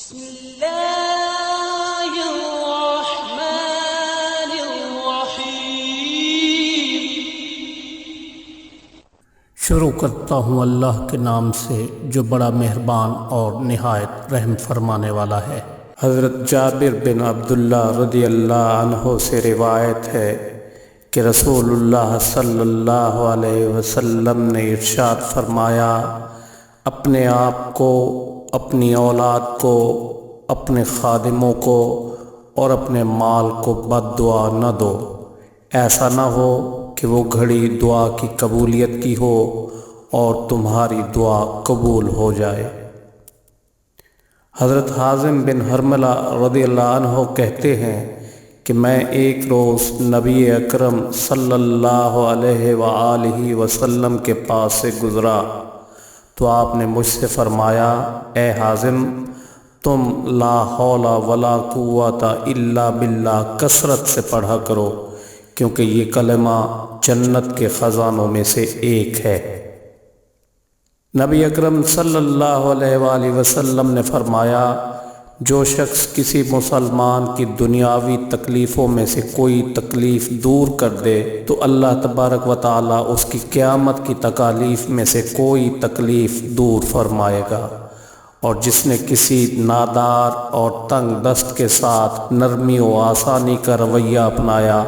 بسم اللہ الرحمن الرحیم۔ شروع کرتا ہوں اللہ کے نام سے جو بڑا مہربان اور نہایت رحم فرمانے والا ہے۔ حضرت جابر بن عبداللہ رضی اللہ عنہ سے روایت ہے کہ رسول اللہ صلی اللہ علیہ وسلم نے ارشاد فرمایا، اپنے آپ کو، اپنی اولاد کو، اپنے خادموں کو اور اپنے مال کو بد دعا نہ دو، ایسا نہ ہو کہ وہ گھڑی دعا کی قبولیت کی ہو اور تمہاری دعا قبول ہو جائے۔ حضرت حازم بن حرملہ رضی اللہ عنہ کہتے ہیں کہ میں ایک روز نبی اکرم صلی اللہ علیہ وآلہ وسلم کے پاس سے گزرا تو آپ نے مجھ سے فرمایا، اے حازم، تم لا حول ولا قوت الا باللہ کثرت سے پڑھا کرو، کیونکہ یہ کلمہ جنت کے خزانوں میں سے ایک ہے۔ نبی اکرم صلی اللہ علیہ وآلہ وسلم نے فرمایا، جو شخص کسی مسلمان کی دنیاوی تکلیفوں میں سے کوئی تکلیف دور کر دے تو اللہ تبارک و تعالی اس کی قیامت کی تکالیف میں سے کوئی تکلیف دور فرمائے گا، اور جس نے کسی نادار اور تنگ دست کے ساتھ نرمی و آسانی کا رویہ اپنایا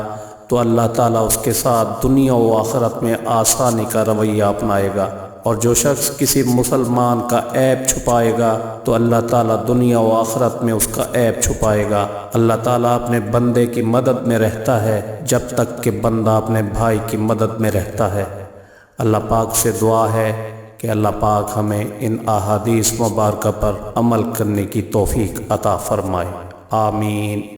تو اللہ تعالیٰ اس کے ساتھ دنیا و آخرت میں آسانی کا رویہ اپنائے گا، اور جو شخص کسی مسلمان کا عیب چھپائے گا تو اللہ تعالیٰ دنیا و آخرت میں اس کا عیب چھپائے گا۔ اللہ تعالیٰ اپنے بندے کی مدد میں رہتا ہے جب تک کہ بندہ اپنے بھائی کی مدد میں رہتا ہے۔ اللہ پاک سے دعا ہے کہ اللہ پاک ہمیں ان احادیث مبارکہ پر عمل کرنے کی توفیق عطا فرمائے، آمین۔